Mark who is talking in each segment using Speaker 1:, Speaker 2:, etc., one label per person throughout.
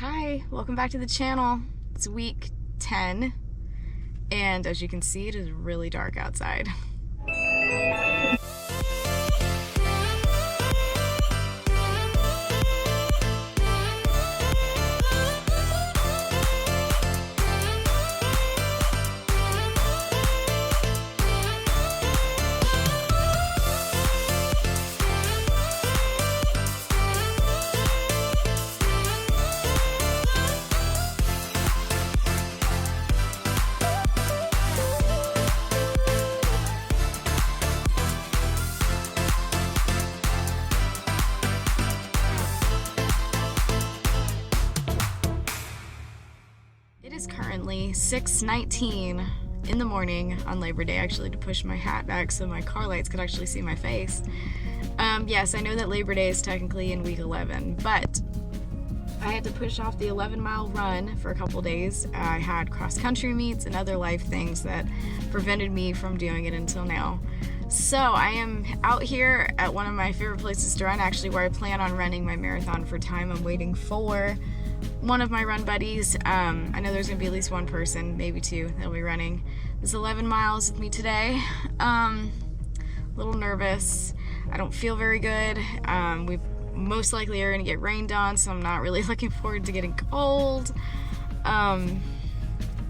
Speaker 1: Hi, welcome back to the channel. It's week 10 and as you can see, it is really dark outside. It is currently 6:19 in the morning on Labor Day, actually, to push my hat back so my car lights could actually see my face. Yes, I know that Labor Day is technically in week 11, but I had to push off the 11-mile run for a couple days. I had cross-country meets and other life things that prevented me from doing it until now. So I am out here at one of my favorite places to run, actually, where I plan on running my marathon for time. I'm waiting for one of my run buddies. I know there's gonna be at least one person, maybe two, that'll be running this 11 miles with me today. A little nervous. I don't feel very good. We most likely are gonna get rained on, so I'm not really looking forward to getting cold.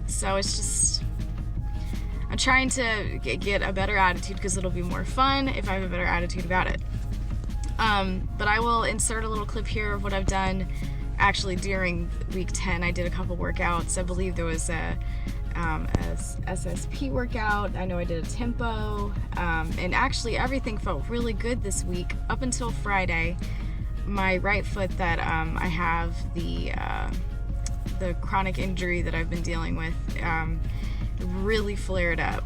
Speaker 1: So it's just, I'm trying to get a better attitude because it'll be more fun if I have a better attitude about it. But I will insert a little clip here of what I've done. Actually, during week 10, I did a couple workouts. I believe there was a SSP workout. I know I did a tempo, and actually everything felt really good this week up until Friday. My right foot that I have the chronic injury that I've been dealing with really flared up.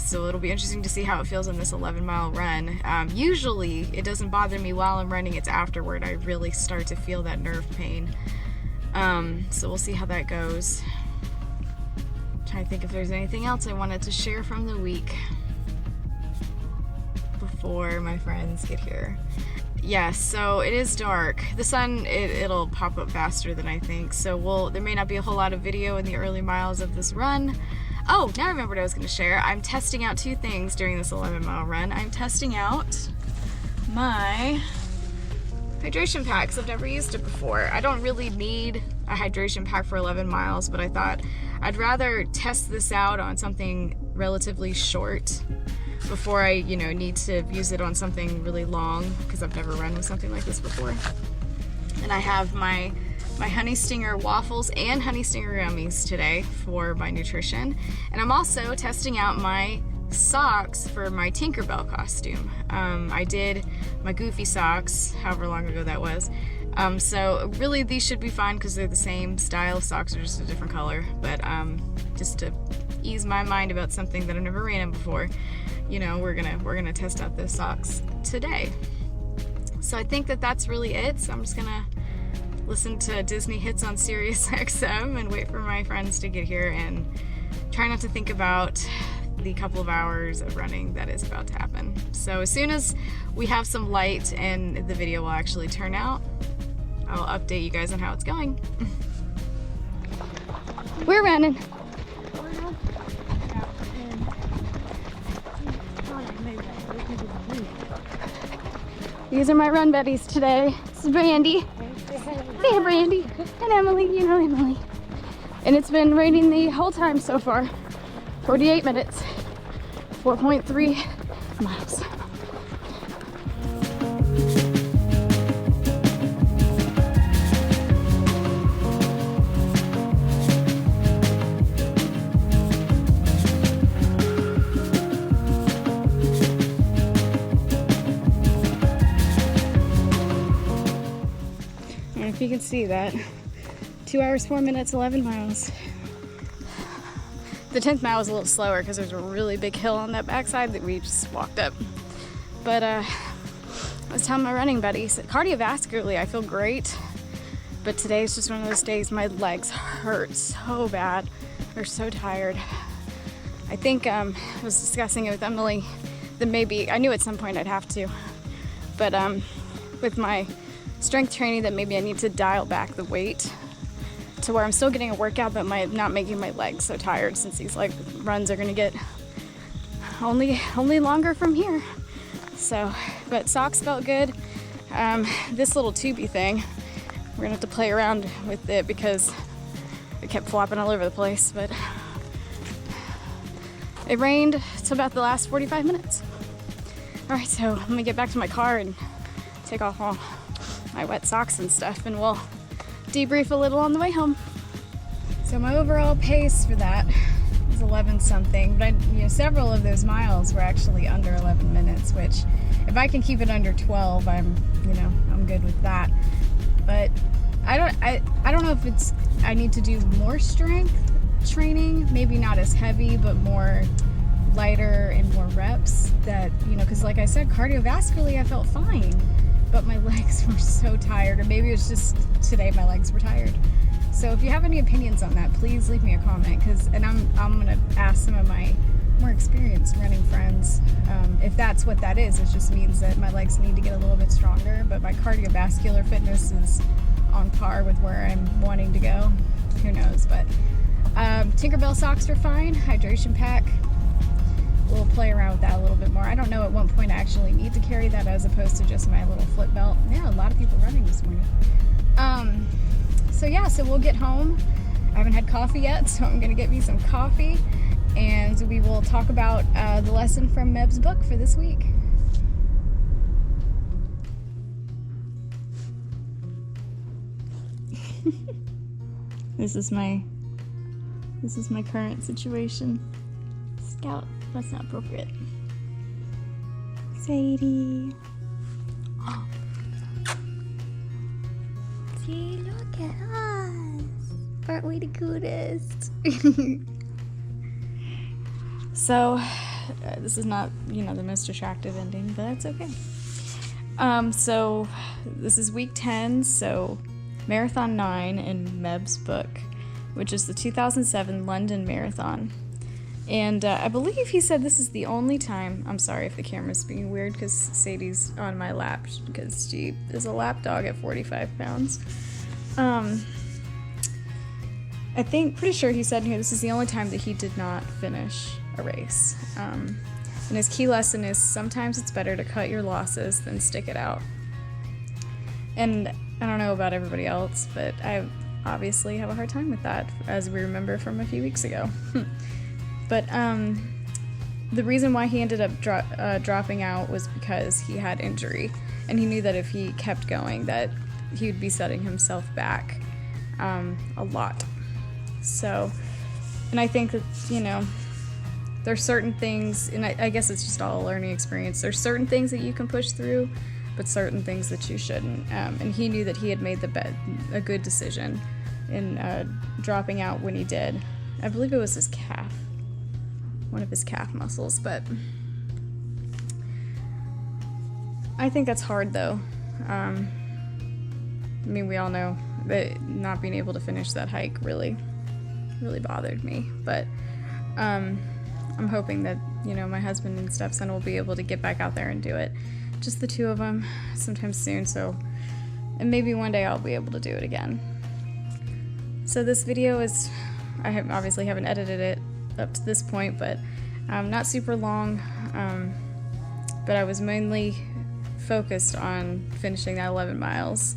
Speaker 1: So it'll be interesting to see how it feels in this 11-mile run. Usually it doesn't bother me while I'm running, it's afterward I really start to feel that nerve pain. So we'll see how that goes. Trying to think if there's anything else I wanted to share from the week before my friends get here. Yes, so it is dark. The sun, it'll pop up faster than I think, so there may not be a whole lot of video in the early miles of this run. Oh, now I remember what I was going to share. I'm testing out two things during this 11-mile run. I'm testing out my hydration pack, because I've never used it before. I don't really need a hydration pack for 11 miles, but I thought I'd rather test this out on something relatively short before I, need to use it on something really long, because I've never run with something like this before. And I have my Honey Stinger waffles and Honey Stinger gummies today for my nutrition. And I'm also testing out my socks for my Tinkerbell costume. I did my Goofy socks, however long ago that was. So really these should be fine because they're the same style of socks, they're just a different color. But just to ease my mind about something that I've never ran in before, we're gonna test out those socks today. So I think that's really it. So I'm just gonna listen to Disney hits on Sirius XM and wait for my friends to get here and try not to think about the couple of hours of running that is about to happen. So as soon as we have some light and the video will actually turn out, I'll update you guys on how it's going. We're running. These are my run buddies today. This is Brandy. Hey, Brandy. And Emily, Emily. And it's been raining the whole time so far. 48 minutes. 4.3 miles. If you can see that, 2 hours, 4 minutes, 11 miles. The 10th mile was a little slower because there's a really big hill on that backside that we just walked up. But I was telling my running buddies, cardiovascularly I feel great, but today's just one of those days my legs hurt so bad. They're so tired. I think I was discussing it with Emily that maybe, I knew at some point I'd have to, but with my strength training that maybe I need to dial back the weight to where I'm still getting a workout, but not making my legs so tired, since these like runs are gonna get only longer from here. So, but socks felt good. This little tubey thing, we're gonna have to play around with it because it kept flopping all over the place, but it rained till about the last 45 minutes. All right, so let me get back to my car and take off all my wet socks and stuff, and we'll debrief a little on the way home. So my overall pace for that was 11 something, but several of those miles were actually under 11 minutes, which if I can keep it under 12, I'm good with that. But I don't know if I need to do more strength training, maybe not as heavy, but more lighter and more reps, that because like I said, cardiovascularly I felt fine, but my legs were so tired, or maybe it was just today my legs were tired. So if you have any opinions on that, please leave me a comment, and I'm gonna ask some of my more experienced running friends if that's what that is. It just means that my legs need to get a little bit stronger, but my cardiovascular fitness is on par with where I'm wanting to go. Who knows? But Tinkerbell socks are fine. Hydration pack, we'll play around with that a little bit more. I don't know at one point I actually need to carry that as opposed to just my little flip belt. Yeah, a lot of people running this morning. So we'll get home. I haven't had coffee yet, so I'm gonna get me some coffee, and we will talk about the lesson from Meb's book for this week. This is my current situation. Scout, that's not appropriate. Sadie. Oh. See, look at us. Aren't we the cutest? So, this is not, the most attractive ending, but that's okay. So, this is week 10, so Marathon 9 in Meb's book, which is the 2007 London Marathon. And I believe he said this is the only time, I'm sorry if the camera's being weird because Sadie's on my lap because she is a lap dog at 45 pounds. Pretty sure he said here this is the only time that he did not finish a race. And his key lesson is sometimes it's better to cut your losses than stick it out. And I don't know about everybody else, but I obviously have a hard time with that, as we remember from a few weeks ago. But the reason why he ended up dropping out was because he had injury, and he knew that if he kept going that he would be setting himself back a lot. So, and I think that, there's certain things, and I guess it's just all a learning experience, there's certain things that you can push through, but certain things that you shouldn't. And he knew that he had made a good decision in dropping out when he did. I believe it was his calf, one of his calf muscles, but I think that's hard though. We all know that not being able to finish that hike really bothered me, but I'm hoping that, my husband and stepson will be able to get back out there and do it. Just the two of them sometime soon, and maybe one day I'll be able to do it again. So this video is, obviously haven't edited it up to this point, but not super long, but I was mainly focused on finishing that 11 miles,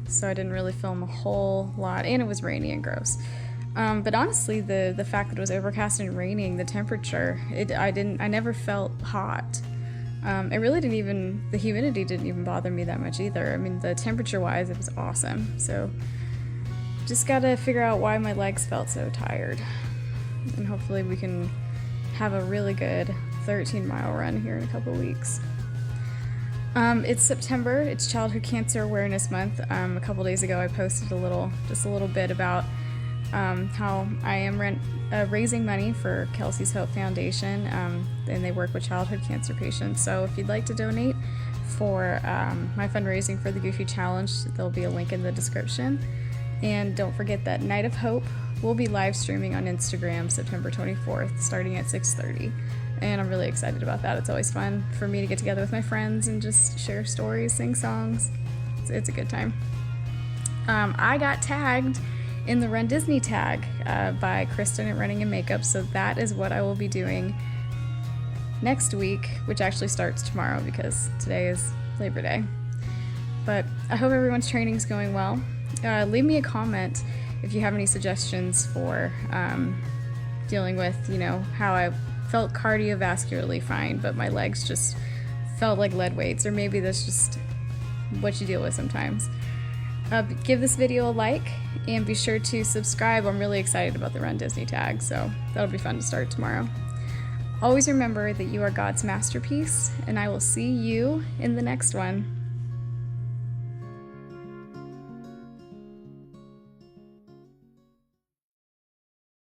Speaker 1: so I didn't really film a whole lot, and it was rainy and gross. But honestly, the fact that it was overcast and raining, the temperature, I never felt hot. It really the humidity didn't even bother me that much either. The temperature-wise, it was awesome. So, just gotta figure out why my legs felt so tired. And hopefully we can have a really good 13-mile run here in a couple weeks. It's September, it's Childhood Cancer Awareness Month. A couple days ago I posted a little bit about how I am raising money for Kelsey's Hope Foundation, and they work with childhood cancer patients. So if you'd like to donate for my fundraising for the Goofy Challenge, there'll be a link in the description. And don't forget that Night of Hope will be live streaming on Instagram September 24th, starting at 6:30. And I'm really excited about that. It's always fun for me to get together with my friends and just share stories, sing songs. It's a good time. I got tagged in the Run Disney tag by Kristen at Running and Makeup. So that is what I will be doing next week, which actually starts tomorrow because today is Labor Day. But I hope everyone's training is going well. Leave me a comment if you have any suggestions for dealing with, you know, how I felt cardiovascularly fine, but my legs just felt like lead weights, or maybe that's just what you deal with sometimes. Give this video a like and be sure to subscribe. I'm really excited about the Run Disney tag, so that'll be fun to start tomorrow. Always remember that you are God's masterpiece, and I will see you in the next one.